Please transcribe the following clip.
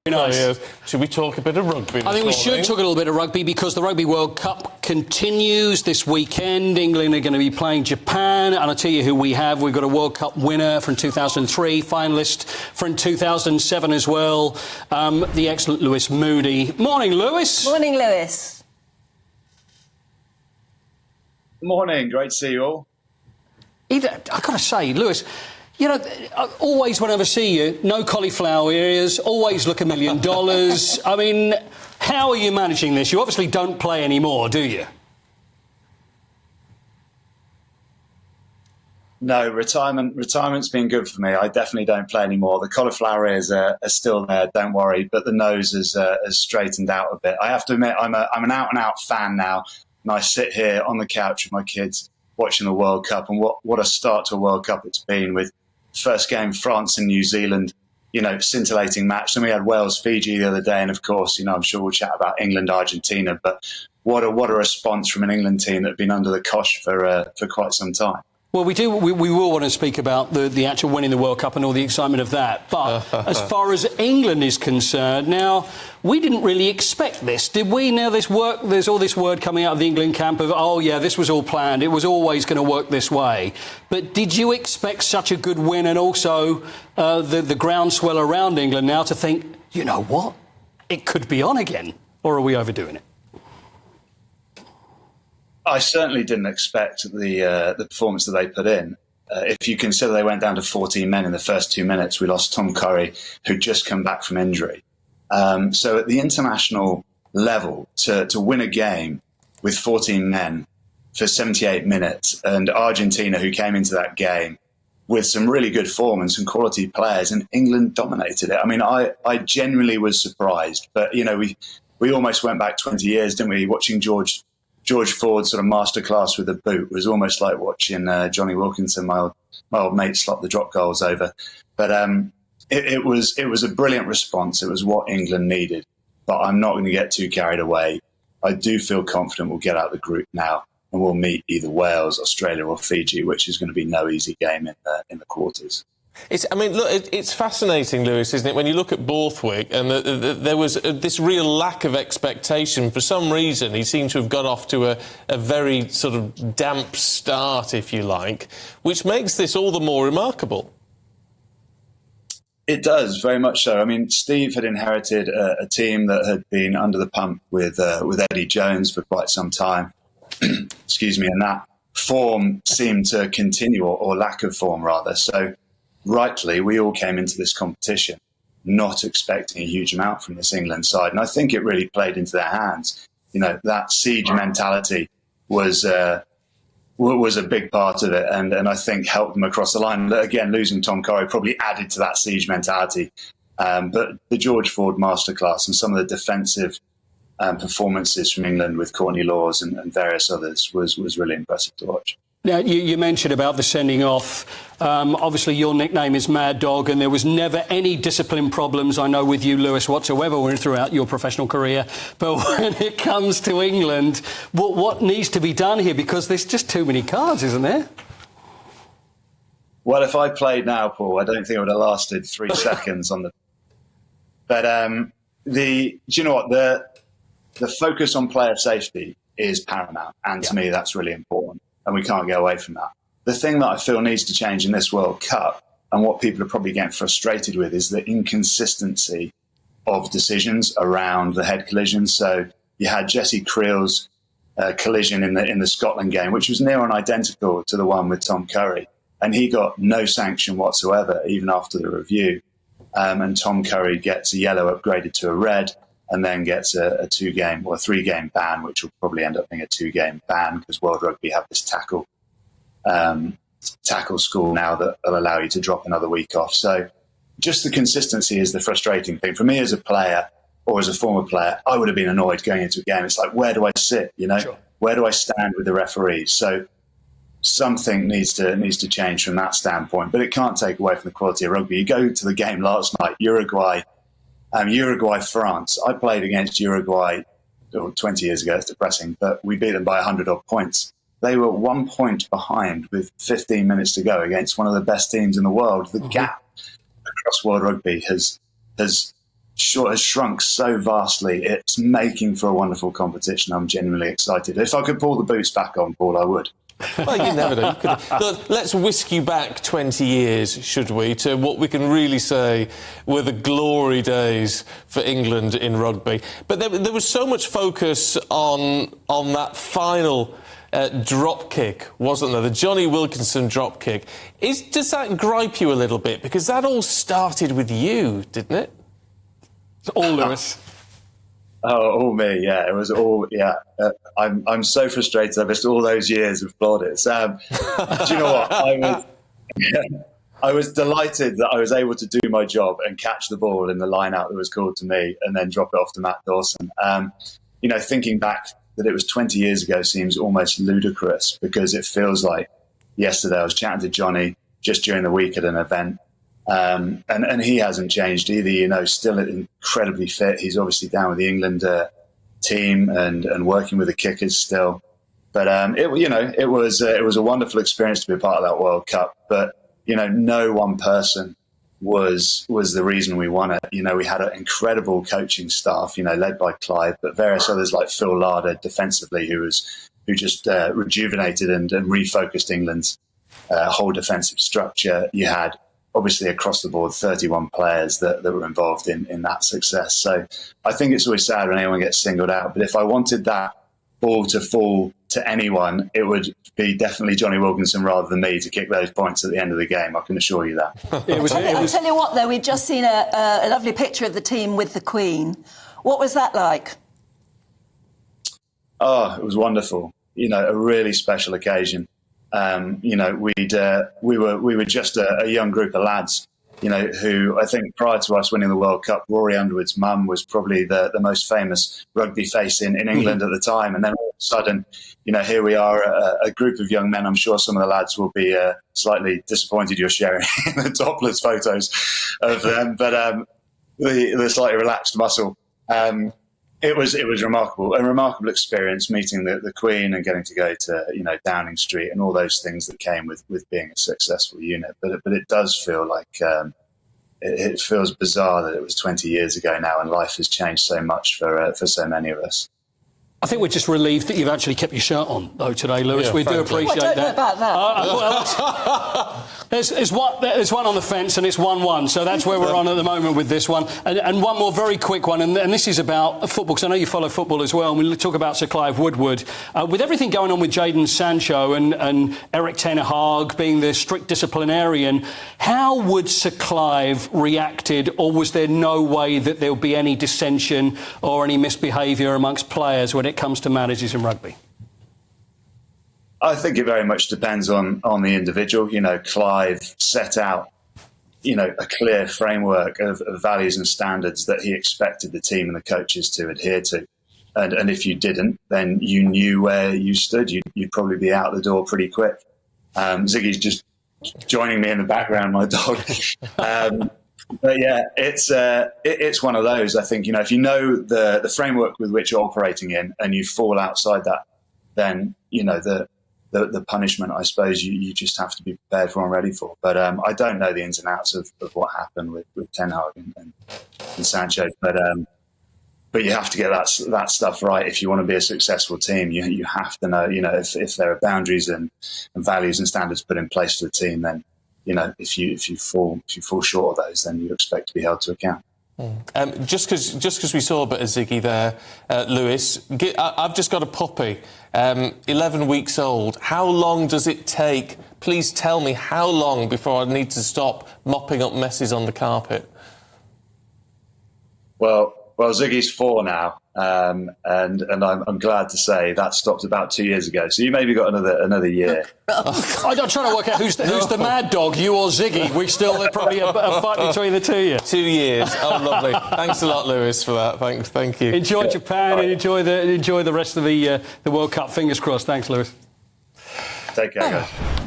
Nice. Players. Should we talk a bit of rugby this I think we morning? should talk a little bit of rugby because the Rugby World Cup continues this weekend. England are going to be playing Japan, and I'll tell you who we have. We've got a World Cup winner from 2003, finalist from 2007 as well, the excellent Moody. Morning, Lewis. Morning, Lewis. Morning, great to see you all. I've got to say, Lewis, you know, always whenever I see you, no cauliflower ears, always look $1 million. I mean, how are you managing this? You obviously don't play anymore, do you? No, retirement's been good for me. I definitely don't play anymore. The cauliflower ears are still there, don't worry, but the nose has straightened out a bit. I have to admit, I'm an out-and-out fan now, and I sit here on the couch with my kids watching the World Cup, and what a start to a World Cup it's been with first game, France and New Zealand, you know, scintillating match. Then we had Wales-Fiji the other day, and of course, you know, I'm sure we'll chat about England-Argentina, but what a response from an England team that have been under the cosh for quite some time. Well, we will want to speak about the actual winning the World Cup and all the excitement of that. But as far as England is concerned, now, we didn't really expect this, did we? Now, there's all this word coming out of the England camp of, oh, yeah, this was all planned. It was always going to work this way. But did you expect such a good win and also the groundswell around England now to think, you know what, it could be on again? Or are we overdoing it? I certainly didn't expect the performance that they put in. If you consider they went down to 14 men in the first 2 minutes, we lost Tom Curry, who'd just come back from injury. So at the international level, to win a game with 14 men for 78 minutes, and Argentina, who came into that game with some really good form and some quality players, and England dominated it. I mean, I genuinely was surprised. But, you know, we almost went back 20 years, didn't we, watching George Ford's sort of masterclass with the boot. It was almost like watching Johnny Wilkinson, my old mate, slot the drop goals over. But it was a brilliant response. It was what England needed. But I'm not going to get too carried away. I do feel confident we'll get out of the group now, and we'll meet either Wales, Australia, or Fiji, which is going to be no easy game in the quarters. It's fascinating, Lewis, isn't it, when you look at Borthwick, and there was this real lack of expectation. For some reason, he seemed to have got off to a very sort of damp start, if you like, which makes this all the more remarkable. It does, very much so. I mean, Steve had inherited a team that had been under the pump with Eddie Jones for quite some time. Excuse me, and that form seemed to continue, or lack of form, rather. So, rightly, we all came into this competition not expecting a huge amount from this England side. And I think it really played into their hands. You know, that siege mentality was a big part of it, and I think helped them across the line. Again, losing Tom Curry probably added to that siege mentality. But the George Ford masterclass and some of the defensive performances from England with Courtney Laws and various others was really impressive to watch. Now, you mentioned about the sending off. Obviously, your nickname is Mad Dog, and there was never any discipline problems, I know, with you, Lewis, whatsoever throughout your professional career. But when it comes to England, what needs to be done here? Because there's just too many cards, isn't there? Well, if I played now, Paul, I don't think it would have lasted 3 seconds on the... But do you know what? The focus on player safety is paramount, and to me, that's really important. And we can't get away from that. The thing that I feel needs to change in this World Cup, and what people are probably getting frustrated with, is the inconsistency of decisions around the head collisions. So you had Jesse Creel's collision in the Scotland game, which was near on identical to the one with Tom Curry. And he got no sanction whatsoever, even after the review. And Tom Curry gets a yellow upgraded to a red, and then gets a 2-game or a 3-game ban, which will probably end up being a 2-game ban because World Rugby have this tackle school now that will allow you to drop another week off. So just the consistency is the frustrating thing. For me as a player or as a former player, I would have been annoyed going into a game. It's like, where do I sit? You know, Sure. Where do I stand with the referees? So something needs to change from that standpoint, but it can't take away from the quality of rugby. You go to the game last night, Uruguay-France. I played against Uruguay 20 years ago. It's depressing, but we beat them by 100-odd points. They were 1 point behind with 15 minutes to go against one of the best teams in the world. The gap across World Rugby has has shrunk so vastly. It's making for a wonderful competition. I'm genuinely excited. If I could pull the boots back on, Paul, I would. Well, you never know. Look, let's whisk you back 20 years, should we, to what we can really say were the glory days for England in rugby. But there was so much focus on that final drop kick, wasn't there? The Johnny Wilkinson drop kick. Does that gripe you a little bit? Because that all started with you, didn't it? All Lewis. All me, yeah. It was all, yeah. I'm so frustrated. I missed all those years of plaudits. Do you know what? I was delighted that I was able to do my job and catch the ball in the line-out that was called to me and then drop it off to Matt Dawson. Thinking back that it was 20 years ago seems almost ludicrous because it feels like yesterday. I was chatting to Johnny just during the week at an event. And he hasn't changed either, still incredibly fit. He's obviously down with the England team and working with the kickers still. But it was a wonderful experience to be a part of that World Cup. But no one person was the reason we won it. We had an incredible coaching staff, led by Clive, but various others like Phil Larder defensively, who just rejuvenated and refocused England's whole defensive structure. You had obviously across the board 31 players that were involved in that success. So I think it's always sad when anyone gets singled out. But if I wanted that ball to fall to anyone, it would be definitely Johnny Wilkinson rather than me to kick those points at the end of the game. I can assure you that. I'll tell you what, though, we've just seen a lovely picture of the team with the Queen. What was that like? Oh, it was wonderful. A really special occasion. We were just a young group of lads, who I think prior to us winning the World Cup, Rory Underwood's mum was probably the most famous rugby face in England at the time. And then all of a sudden, here we are, a group of young men. I'm sure some of the lads will be slightly disappointed you're sharing the topless photos of them, but the slightly relaxed muscle. It was remarkable, a remarkable experience meeting the Queen and getting to go to Downing Street and all those things that came with being a successful unit. But it does feel like it feels bizarre that it was 20 years ago now, and life has changed so much for so many of us. I think we're just relieved that you've actually kept your shirt on, though, today, Lewis. Yeah, we do appreciate that. I don't that. know about that. There's one on the fence and it's 1-1, so that's where we're on at the moment with this one. And one more very quick one, and this is about football, because I know you follow football as well, and we'll talk about Sir Clive Woodward. With everything going on with Jadon Sancho and Eric Ten Hag being the strict disciplinarian, how would Sir Clive reacted, or was there no way that there would be any dissension or any misbehaviour amongst players when it comes to managers in rugby? I think it very much depends on the individual. Clive set out, a clear framework of values and standards that he expected the team and the coaches to adhere to. And if you didn't, then you knew where you stood. You'd probably be out the door pretty quick. Ziggy's just joining me in the background, my dog. But yeah, it's one of those. I think, if you know the framework with which you're operating in and you fall outside that, then, the punishment, I suppose, you just have to be prepared for and ready for. But I don't know the ins and outs of what happened with Ten Hag and Sancho. But you have to get that stuff right if you want to be a successful team. You have to know, if there are boundaries and values and standards put in place for the team, then, if you fall short of those, then you expect to be held to account. Just because we saw a bit of Ziggy there, Lewis, I've just got a puppy, 11 weeks old. How long does it take? Please tell me how long before I need to stop mopping up messes on the carpet? Well, Ziggy's 4 now, and I'm glad to say that stopped about 2 years ago. So you maybe got another year. I'm trying to work out who's the mad dog, you or Ziggy. We still probably a fight between the two of you. 2 years. Oh, lovely. Thanks a lot, Lewis, for that. Thank you. Enjoy Japan and enjoy the rest of the World Cup. Fingers crossed. Thanks, Lewis. Take care, guys.